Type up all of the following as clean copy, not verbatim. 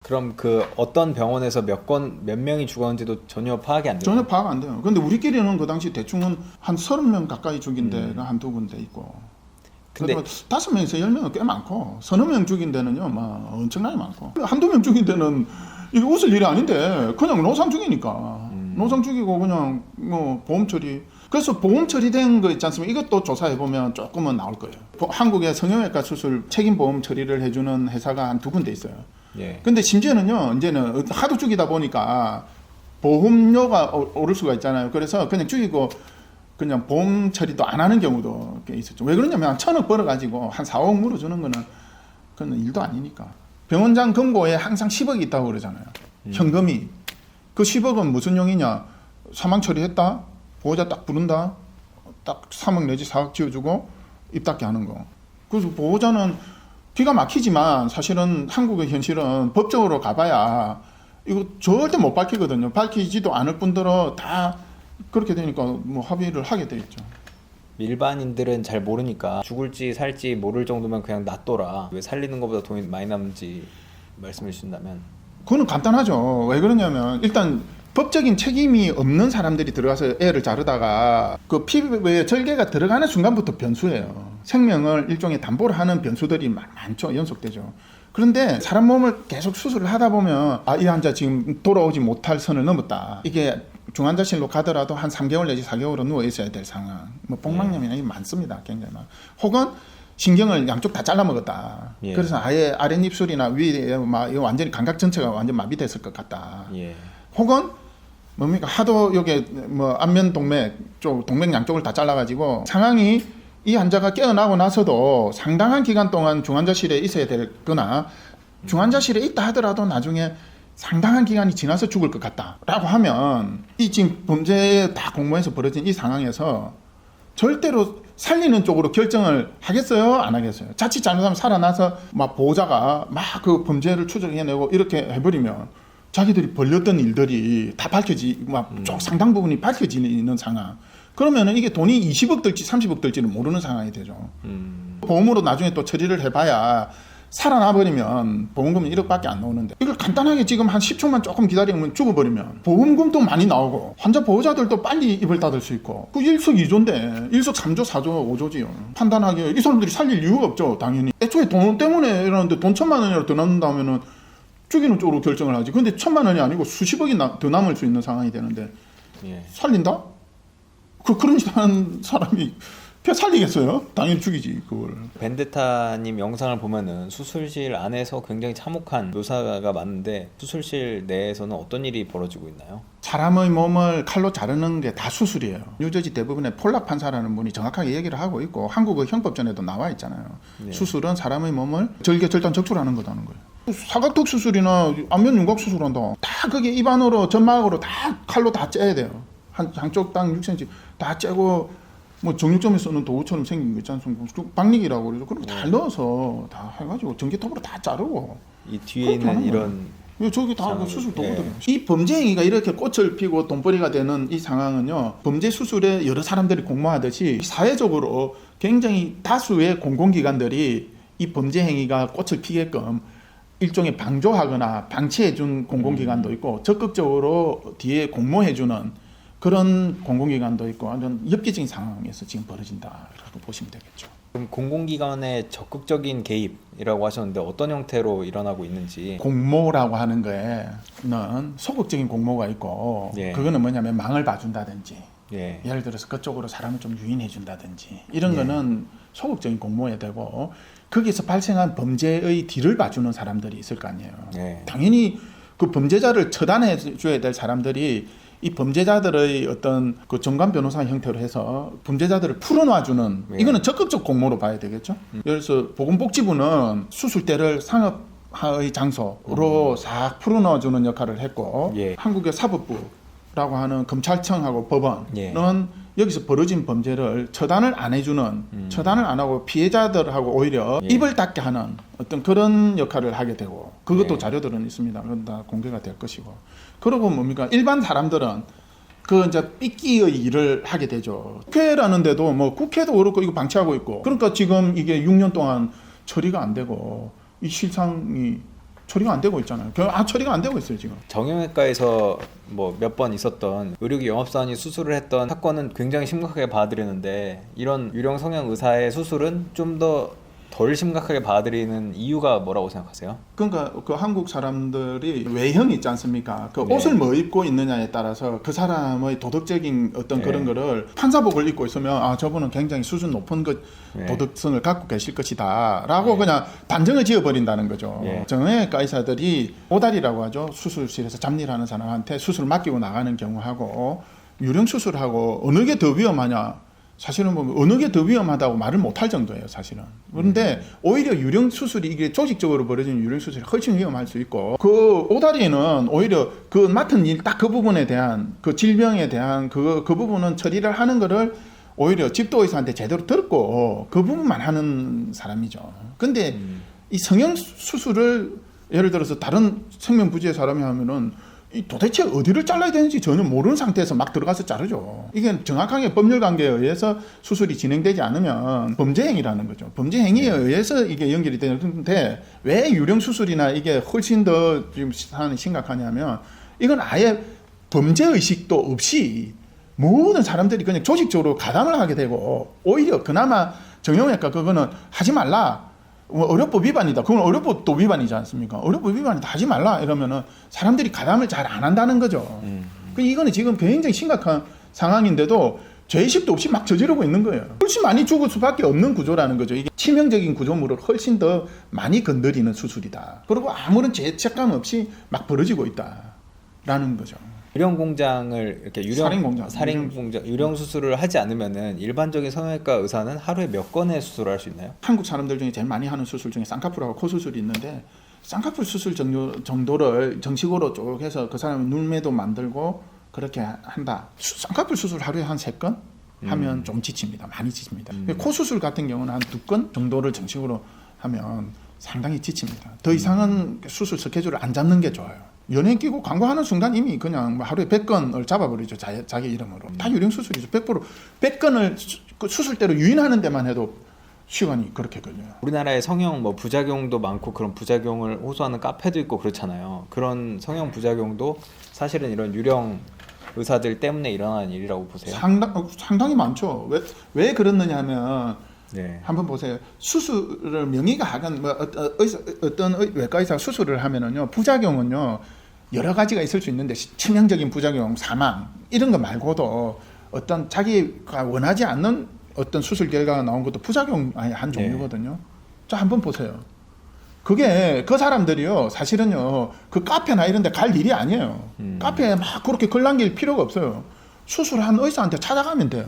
그럼 그 어떤 병원에서 몇 명이 죽었는지도 전혀 파악이 안 돼요? 전혀 파악 안 돼요. 근데 우리끼리는 그 당시 대충은 한 30명 가까이 죽인 데가 한두 군데 있고. 근데 5명에서 10명은 꽤 많고, 서너 명 죽인 데는요, 막 엄청나게 많고. 한두 명 죽인 데는 이게 웃을 일이 아닌데, 그냥 노상 죽이니까. 노상 죽이고 그냥 뭐 보험 처리. 그래서 보험 처리된 거 있지 않습니까? 이것도 조사해보면 조금은 나올 거예요. 한국의 성형외과 수술 책임보험 처리를 해주는 회사가 한 두 군데 있어요. 예. 근데 심지어는요, 이제는 하도 죽이다 보니까 보험료가 오를 수가 있잖아요. 그래서 그냥 죽이고 그냥 보험 처리도 안 하는 경우도 꽤 있었죠. 왜 그러냐면 1,000억 벌어가지고 한 4, 5억 물어주는 거는 그건 일도 아니니까. 병원장 금고에 항상 10억이 있다고 그러잖아요. 현금이. 그 10억은 무슨 용이냐? 사망 처리했다? 보호자 딱 부른다? 딱 3억 내지 4억 지어주고 입 닫게 하는 거. 그래서 보호자는 기가 막히지만 사실은 한국의 현실은 법적으로 가봐야 이거 절대 못 밝히거든요. 밝히지도 않을 뿐더러 다 그렇게 되니까 뭐 합의를 하게 돼 있죠. 일반인들은 잘 모르니까 죽을지 살지 모를 정도면 그냥 놔둬라. 왜 살리는 것보다 돈이 많이 남는지 말씀해 주신다면. 그거는 간단하죠. 왜 그러냐면 일단 법적인 책임이 없는 사람들이 들어가서 애를 자르다가 그 피부에 절개가 들어가는 순간부터 변수예요. 생명을 일종의 담보를 하는 변수들이 많죠. 연속되죠. 그런데 사람 몸을 계속 수술을 하다 보면 이 환자 지금 돌아오지 못할 선을 넘었다. 이게 중환자실로 가더라도 한 3개월 내지 4개월은 누워 있어야 될 상황. 뭐 복막염이나 이게 많습니다. 굉장히 많아. 혹은 신경을 양쪽 다 잘라 먹었다. 예. 그래서 아예 아랫입술이나 위에 막 완전히 감각 전체가 완전 마비됐을 것 같다. 예. 혹은 뭡니까 하도 여기 뭐 안면 동맥 쪽 동맥 양쪽을 다 잘라가지고 상황이 이 환자가 깨어나고 나서도 상당한 기간 동안 중환자실에 있어야 되거나 중환자실에 있다 하더라도 나중에 상당한 기간이 지나서 죽을 것 같다라고 하면 이 지금 범죄에 다 공모해서 벌어진 이 상황에서 절대로 살리는 쪽으로 결정을 하겠어요? 안 하겠어요? 자칫 잘못하면 살아나서 막 보호자가 막 그 범죄를 추적해내고 이렇게 해버리면 자기들이 벌렸던 일들이 다 상당 부분이 밝혀지는 상황. 그러면은 이게 돈이 20억 들지 30억 들지는 모르는 상황이 되죠. 보험으로 나중에 또 처리를 해봐야 살아나 버리면 보험금은 1억밖에 안 나오는데 이걸 간단하게 지금 한 10초만 조금 기다리면 죽어버리면 보험금도 많이 나오고 환자 보호자들도 빨리 입을 닫을 수 있고 그 일석이조인데 일석삼조 4조 5조지요. 판단하기에 이 사람들이 살릴 이유가 없죠. 당연히 애초에 돈 때문에 이러는데 돈 1,000만 원이라도 더 남는다면은 죽이는 쪽으로 결정을 하지. 근데 1,000만 원이 아니고 수십억이 더 남을 수 있는 상황이 되는데 예. 살린다? 그런 짓 하는 사람이 그냥 살리겠어요? 당연히 죽이지 그걸. 벤데타님 영상을 보면은 수술실 안에서 굉장히 참혹한 묘사가 많은데 수술실 내에서는 어떤 일이 벌어지고 있나요? 사람의 몸을 칼로 자르는 게 다 수술이에요. 뉴저지 대부분의 폴락 판사라는 분이 정확하게 얘기를 하고 있고 한국의 형법전에도 나와 있잖아요. 네. 수술은 사람의 몸을 절단 적출하는 거다는 거예요. 사각턱 수술이나 안면 윤곽 수술한다. 다 그게 입안으로 점막으로 다 칼로 다 째야 돼요. 한쪽 땅 6cm 다 째고 뭐 정육점에 쓰는 도구처럼 생긴 거 있지 않습니까? 박리기라고 그러죠. 그런 거 다 넣어서 다 해가지고 전기톱으로 다 자르고. 이 뒤에 있는 이런 저기 다 그 수술 도구들이에요. 이 범죄 행위가 이렇게 꽃을 피고 돈벌이가 되는 이 상황은요, 범죄 수술에 여러 사람들이 공모하듯이 사회적으로 굉장히 다수의 공공기관들이 이 범죄 행위가 꽃을 피게끔 일종의 방조하거나 방치해준 공공기관도 있고 적극적으로 뒤에 공모해주는 그런 공공기관도 있고 완전 엽기적인 상황에서 지금 벌어진다라고 보시면 되겠죠. 그럼 공공기관의 적극적인 개입이라고 하셨는데 어떤 형태로 일어나고 있는지. 공모라고 하는 거에는 소극적인 공모가 있고 예. 그거는 뭐냐면 망을 봐준다든지 예. 예를 들어서 그쪽으로 사람을 좀 유인해준다든지 이런 예. 거는 소극적인 공모에 되고 거기서 발생한 범죄의 뒤를 봐주는 사람들이 있을 거 아니에요. 예. 당연히 그 범죄자를 처단해 줘야 될 사람들이 이 범죄자들의 어떤 그 정관 변호사 형태로 해서 범죄자들을 풀어놔주는 예. 이거는 적극적 공모로 봐야 되겠죠. 예를 들어서 보건복지부는 수술대를 상업화의 장소로 싹 풀어놔주는 역할을 했고 예. 한국의 사법부라고 하는 검찰청하고 법원은 예. 여기서 벌어진 범죄를 처단을 안 해주는 처단을 안 하고 피해자들하고 오히려 예. 입을 닫게 하는 어떤 그런 역할을 하게 되고 그것도 예. 자료들은 있습니다. 그건 다 공개가 될 것이고 그러고 뭡니까 일반 사람들은 그 이제 삐끼의 일을 하게 되죠. 국회라는데도 뭐 국회도 그렇고 이거 방치하고 있고 그러니까 지금 이게 6년 동안 처리가 안 되고 이 실상이 처리가 안 되고 있잖아요. 처리가 안 되고 있어요 지금. 정형외과에서 뭐 몇 번 있었던 의료기 영업사원이 수술을 했던 사건은 굉장히 심각하게 받아들였는데 이런 유령 성형 의사의 수술은 좀 더 덜 심각하게 받아들이는 이유가 뭐라고 생각하세요? 그러니까 그 한국 사람들이 외형이 있지 않습니까? 그 네. 옷을 뭐 입고 있느냐에 따라서 그 사람의 도덕적인 어떤 네. 그런 거를 판사복을 입고 있으면 아 저분은 굉장히 수준 높은 그 네. 도덕성을 갖고 계실 것이다라고 네. 그냥 단정을 지어버린다는 거죠. 네. 정형외과 의사들이 오다리라고 하죠. 수술실에서 잡일하는 사람한테 수술 맡기고 나가는 경우하고 유령 수술하고 어느 게 더 위험하냐? 사실은 뭐 어느 게 더 위험하다고 말을 못할 정도예요, 사실은. 그런데 오히려 유령 수술이 이게 조직적으로 벌어지는 유령 수술이 훨씬 위험할 수 있고 그 오다리는 오히려 그 맡은 일 딱 그 부분에 대한 그 질병에 대한 그 부분은 처리를 하는 거를 오히려 집도의사한테 제대로 듣고 그 부분만 하는 사람이죠. 근데 이 성형 수술을 예를 들어서 다른 생명부지의 사람이 하면은 이 도대체 어디를 잘라야 되는지 전혀 모르는 상태에서 막 들어가서 자르죠. 이게 정확하게 법률 관계에 의해서 수술이 진행되지 않으면 범죄 행위라는 거죠. 범죄 행위에 의해서 이게 연결이 되는데 왜 유령 수술이나 이게 훨씬 더 지금 사안이 심각하냐면 이건 아예 범죄 의식도 없이 모든 사람들이 그냥 조직적으로 가담을 하게 되고 오히려 그나마 정형외과 그거는 하지 말라. 의료법 위반이다. 그건 의료법도 위반이지 않습니까? 의료법 위반이다. 하지 말라. 이러면은 사람들이 가담을 잘 안 한다는 거죠. 이거는 지금 굉장히 심각한 상황인데도 죄의식도 없이 막 저지르고 있는 거예요. 훨씬 많이 죽을 수밖에 없는 구조라는 거죠. 이게 치명적인 구조물을 훨씬 더 많이 건드리는 수술이다. 그리고 아무런 죄책감 없이 막 벌어지고 있다라는 거죠. 유령 공장을 이렇게 살인 공장 유령 수술을 하지 않으면은 일반적인 성형외과 의사는 하루에 몇 건의 수술을 할 수 있나요? 한국 사람들 중에 제일 많이 하는 수술 중에 쌍꺼풀하고 코 수술이 있는데 쌍꺼풀 수술 정도를 정식으로 쭉 해서 그 사람의 눈매도 만들고 그렇게 한다. 쌍꺼풀 수술 하루에 한 3건 하면 좀 지칩니다. 많이 지칩니다. 코 수술 같은 경우는 한 2건 정도를 정식으로 하면 상당히 지칩니다. 더 이상은 수술 스케줄을 안 잡는 게 좋아요. 연예인 끼고 광고하는 순간 이미 그냥 하루에 100건을 잡아버리죠. 자기 이름으로. 다 유령 수술이죠. 100건을 그 수술대로 유인하는 데만 해도 시간이 그렇게 걸려요. 우리나라에 성형 뭐 부작용도 많고 그런 부작용을 호소하는 카페도 있고 그렇잖아요. 그런 성형 부작용도 사실은 이런 유령 의사들 때문에 일어나는 일이라고 보세요? 상당히 많죠. 왜 그렇느냐 하면 네. 한번 보세요. 수술을 명의가 하건 뭐 어떤 외과 의사 수술을 하면은요 부작용은요 여러 가지가 있을 수 있는데 치명적인 부작용, 사망 이런 거 말고도 어떤 자기가 원하지 않는 어떤 수술 결과가 나온 것도 부작용 한 종류거든요. 자 한번 보세요. 그게 그 사람들이요 사실은요 그 카페나 이런 데 갈 일이 아니에요. 카페에 막 그렇게 글 남길 필요가 없어요. 수술한 의사한테 찾아가면 돼요.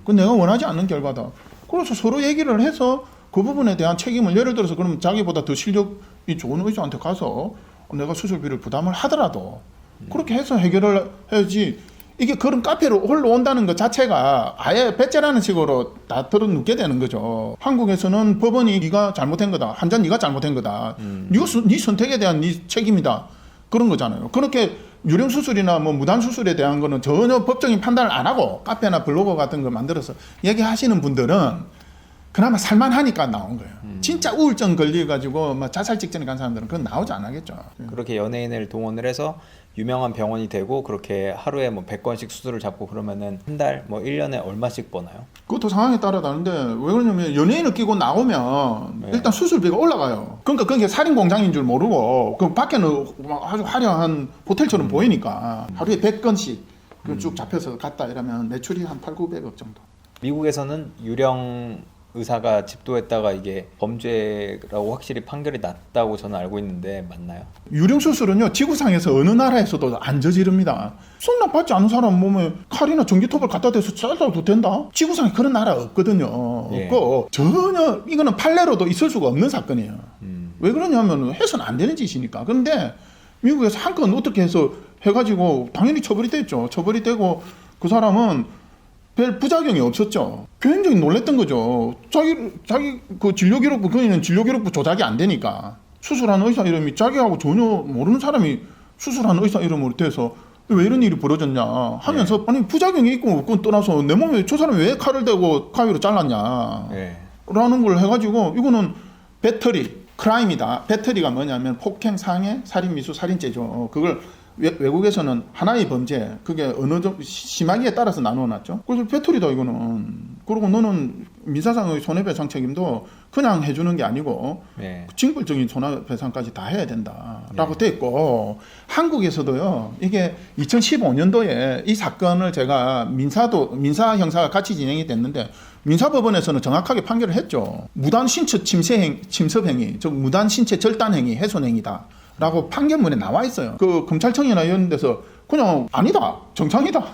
그 내가 원하지 않는 결과다. 그래서 서로 얘기를 해서 그 부분에 대한 책임을 예를 들어서 그럼 자기보다 더 실력이 좋은 의사한테 가서 내가 수술비를 부담을 하더라도 그렇게 해서 해결을 해야지. 이게 그런 카페로 홀로 온다는 것 자체가 아예 배째라는 식으로 다 들어눕게 되는 거죠. 한국에서는 법원이 네가 잘못한 거다. 환자 네가 잘못한 거다. 네 선택에 대한 네 책임이다. 그런 거잖아요. 그렇게 유령 수술이나 뭐 무단 수술에 대한 거는 전혀 법적인 판단을 안 하고 카페나 블로그 같은 거 만들어서 얘기하시는 분들은 그나마 살만하니까 나온 거예요. 진짜 우울증 걸려가지고 막 자살 직전에 간 사람들은 그건 나오지 않겠죠. 그렇게 연예인을 동원을 해서 유명한 병원이 되고 그렇게 하루에 뭐 100건씩 수술을 잡고 그러면은 한 달 뭐 1년에 얼마씩 버나요? 그것도 상황에 따라 다른데 왜 그러냐면 연예인을 끼고 나오면 일단 수술비가 올라가요. 그러니까 그게 살인 공장인 줄 모르고 그 밖에는 막 아주 화려한 호텔처럼 보이니까 하루에 100건씩 쭉 잡혀서 갔다 이러면 매출이 한 800~900억 정도. 미국에서는 유령 의사가 집도했다가 이게 범죄라고 확실히 판결이 났다고 저는 알고 있는데 맞나요? 유령 수술은요 지구상에서 어느 나라에서도 안 저지릅니다. 손락 받지 않은 사람 몸에 칼이나 전기톱을 갖다 대서 잘라도 된다? 지구상에 그런 나라 없거든요. 예. 없고 전혀 이거는 판례로도 있을 수가 없는 사건이에요. 왜 그러냐면 해서는 안 되는 짓이니까. 그런데 미국에서 한 건 어떻게 해서 해가지고 당연히 처벌이 됐죠. 처벌이 되고 그 사람은 별 부작용이 없었죠. 굉장히 놀랬던 거죠. 자기 그 진료기록부, 그거는 진료기록부 조작이 안 되니까. 수술한 의사 이름이 자기하고 전혀 모르는 사람이 수술한 의사 이름으로 돼서 왜 이런 일이 벌어졌냐 하면서 아니 부작용이 있고 없고 떠나서 내 몸에 저 사람이 왜 칼을 대고 가위로 잘랐냐 라는 걸 해가지고 이거는 배터리 크라임이다. 배터리가 뭐냐면 폭행, 상해, 살인, 미수, 살인죄죠. 그걸 외국에서는 하나의 범죄, 그게 어느 정도 심하기에 따라서 나누어놨죠. 그래서 배터리다 이거는. 그리고 너는 민사상의 손해배상 책임도 그냥 해주는 게 아니고 네. 징벌적인 손해배상까지 다 해야 된다라고 네. 돼 있고, 한국에서도요. 이게 2015년도에 이 사건을 제가 민사 형사가 같이 진행이 됐는데 민사법원에서는 정확하게 판결을 했죠. 무단 신체 침습행위, 즉 무단 신체 절단행위, 훼손행위다. 라고 판결문에 나와 있어요. 그 검찰청이나 이런 데서 그냥 아니다, 정상이다,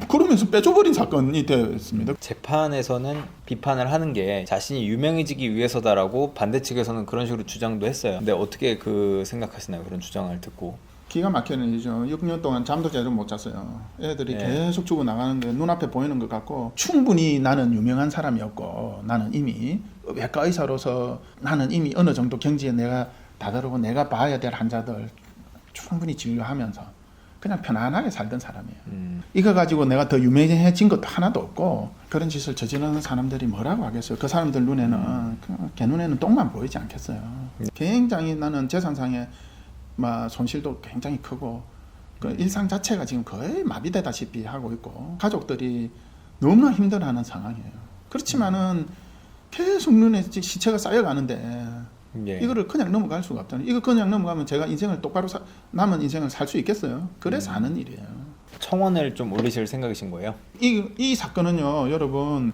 그러면서 빼줘버린 사건이 되었습니다. 재판에서는 비판을 하는 게 자신이 유명해지기 위해서다라고 반대 측에서는 그런 식으로 주장도 했어요. 근데 어떻게 생각하시나요? 그런 주장을 듣고. 기가 막히는 일이죠. 6년 동안 잠도 제대로 못 잤어요. 애들이 네. 계속 죽어나가는데 눈앞에 보이는 것 같고, 충분히 나는 유명한 사람이었고, 나는 이미 외과 의사로서 나는 이미 어느 정도 경지에 내가 다다르고 내가 봐야 될 환자들 충분히 진료하면서 그냥 편안하게 살던 사람이에요. 이거 가지고 내가 더 유명해진 것도 하나도 없고, 그런 짓을 저지르는 사람들이 뭐라고 하겠어요. 그 사람들 눈에는 걔 눈에는 똥만 보이지 않겠어요. 굉장히 나는 재산상의 손실도 굉장히 크고, 그 일상 자체가 지금 거의 마비되다시피 하고 있고, 가족들이 너무나 힘들어하는 상황이에요. 그렇지만은 계속 눈에 시체가 쌓여가는데 예. 이거를 그냥 넘어갈 수가 없잖아요. 이거 그냥 넘어가면 제가 인생을 똑바로 남은 인생을 살 수 있겠어요? 그래서 하는 일이에요. 청원을 좀 올리실 생각이신 거예요? 이 사건은요, 여러분,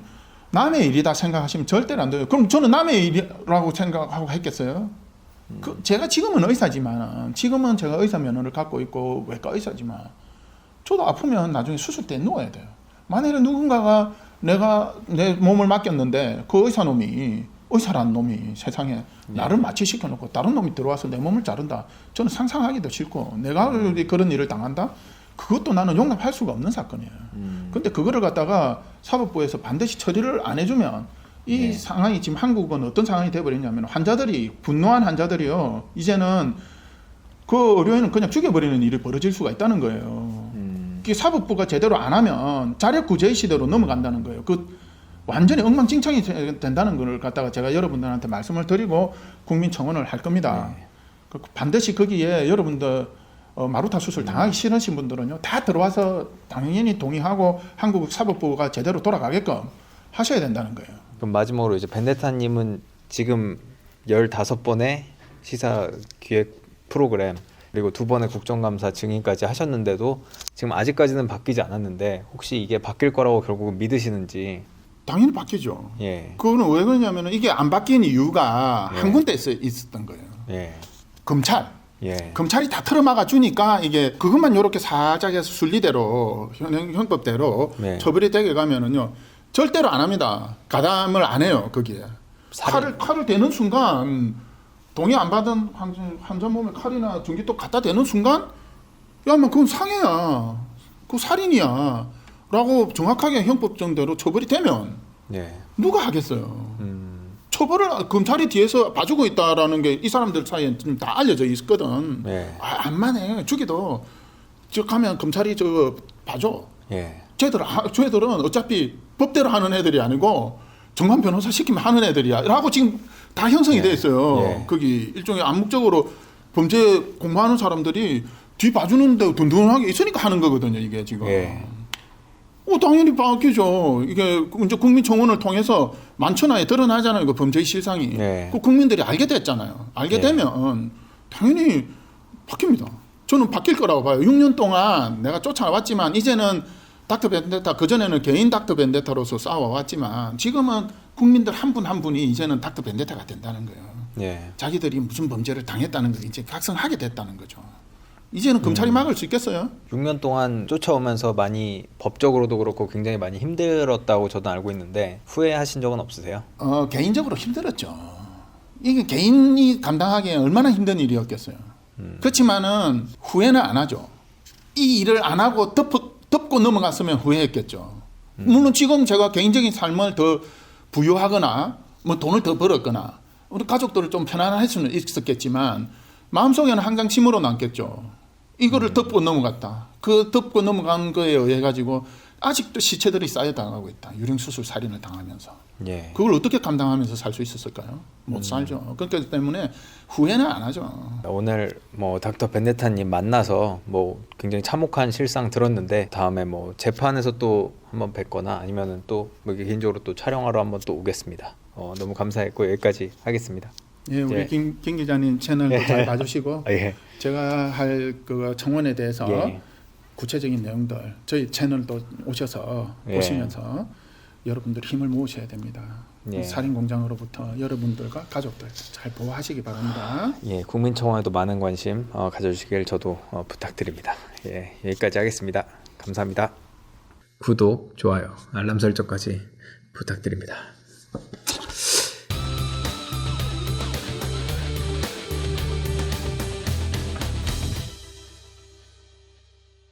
남의 일이다 생각하시면 절대로 안 돼요. 그럼 저는 남의 일이라고 생각하고 했겠어요? 제가 지금은 의사지만, 지금은 제가 의사 면허를 갖고 있고 외과 의사지만, 저도 아프면 나중에 수술 때 누워야 돼요. 만약에 누군가가 내가 내 몸을 맡겼는데 그 의사라는 놈이 세상에 나를 마취시켜놓고 다른 놈이 들어와서 내 몸을 자른다. 저는 상상하기도 싫고, 내가 그런 일을 당한다? 그것도 나는 용납할 수가 없는 사건이에요. 근데 그거를 갖다가 사법부에서 반드시 처리를 안 해주면 이 네. 상황이, 지금 한국은 어떤 상황이 돼버렸냐면, 분노한 환자들이요, 이제는 그 의료인은 그냥 죽여버리는 일이 벌어질 수가 있다는 거예요. 이게 사법부가 제대로 안 하면 자력구제의 시대로 넘어간다는 거예요. 완전히 엉망진창이 된다는 걸 갖다가 제가 여러분들한테 말씀을 드리고 국민청원을 할 겁니다. 네. 반드시 거기에 여러분들 마루타 수술 당하기 싫으신 분들은요, 다 들어와서 당연히 동의하고 한국 사법부가 제대로 돌아가게끔 하셔야 된다는 거예요. 그럼 마지막으로 이제 벤데타님은 지금 15번의 시사 기획 프로그램, 그리고 2번의 국정감사 증인까지 하셨는데도 지금 아직까지는 바뀌지 않았는데, 혹시 이게 바뀔 거라고 결국은 믿으시는지. 당연히 바뀌죠. 예. 그거는 왜 그러냐면, 이게 안 바뀐 이유가 네. 한 군데 있었던 거예요. 예. 검찰이 다 틀어막아 주니까 이게 그것만 이렇게 살짝 해서 순리대로 형법대로 네. 처벌이 되게 가면은요, 절대로 안 합니다. 가담을 안 해요. 거기에 칼을 대는 순간, 동의 안 받은 환자 몸에 칼이나 전기톱 갖다 대는 순간, 야, 뭐 그건 상해야, 그거 살인이야 라고 정확하게 형법정대로 처벌이 되면 예. 누가 하겠어요? 처벌을 검찰이 뒤에서 봐주고 있다라는 게 이 사람들 사이에 지금 다 알려져 있거든. 네. 안만해. 죽이도 저 가면 검찰이 봐줘. 예. 쟤들은 어차피 법대로 하는 애들이 아니고 정관 변호사 시키면 하는 애들이야 라고 지금 다 형성이 예. 돼 있어요. 예. 거기 일종의 암묵적으로 범죄 공부하는 사람들이 뒤 봐주는데 든든하게 있으니까 하는 거거든요, 이게 지금. 예. 당연히 바뀌죠. 이게 이제 국민청원을 통해서 만천하에 드러나잖아요. 그 범죄의 실상이. 네. 그 국민들이 알게 됐잖아요. 알게 네. 되면 당연히 바뀝니다. 저는 바뀔 거라고 봐요. 6년 동안 내가 쫓아왔지만, 이제는 닥터 벤데타, 그전에는 개인 닥터 벤데타로서 싸워왔지만, 지금은 국민들 한 분 한 분이 이제는 닥터 벤데타가 된다는 거예요. 예. 자기들이 무슨 범죄를 당했다는 걸 이제 각성하게 됐다는 거죠. 이제는 검찰이 막을 수 있겠어요? 6년 동안 쫓아오면서 많이 법적으로도 그렇고 굉장히 많이 힘들었다고 저도 알고 있는데, 후회하신 적은 없으세요? 개인적으로 힘들었죠. 이게 개인이 감당하기에 얼마나 힘든 일이었겠어요. 그렇지만은 후회는 안 하죠. 이 일을 안 하고 덮고 넘어갔으면 후회했겠죠. 물론 지금 제가 개인적인 삶을 더 부유하거나 뭐 돈을 더 벌었거나 우리 가족들을 좀 편안할 수는 있었겠지만, 마음속에는 항상 침으로 남겠죠. 이거를 덮고 넘어갔다. 그 덮고 넘어간 거에 의해 가지고 아직도 시체들이 쌓여당하고 있다. 유령수술 살인을 당하면서. 예. 그걸 어떻게 감당하면서 살 수 있었을까요? 못 살죠. 그렇기 때문에 후회는 안 하죠. 오늘 뭐 닥터 벤네타님 만나서 뭐 굉장히 참혹한 실상 들었는데 다음에 뭐 재판에서 또 한번 뵙거나 아니면은 또뭐 개인적으로 또 촬영하러 한번 또 오겠습니다. 너무 감사했고 여기까지 하겠습니다. 예, 우리 예. 김 기자님 채널도 잘 봐주시고 예. 제가 할 그 청원에 대해서 예. 구체적인 내용들 저희 채널도 오셔서 예. 보시면서 여러분들 힘을 모으셔야 됩니다. 예. 살인 공장으로부터 여러분들과 가족들 잘 보호하시기 바랍니다. 예, 국민청원에도 많은 관심 가져주시길 저도 부탁드립니다. 예, 여기까지 하겠습니다. 감사합니다. 구독, 좋아요, 알람 설정까지 부탁드립니다.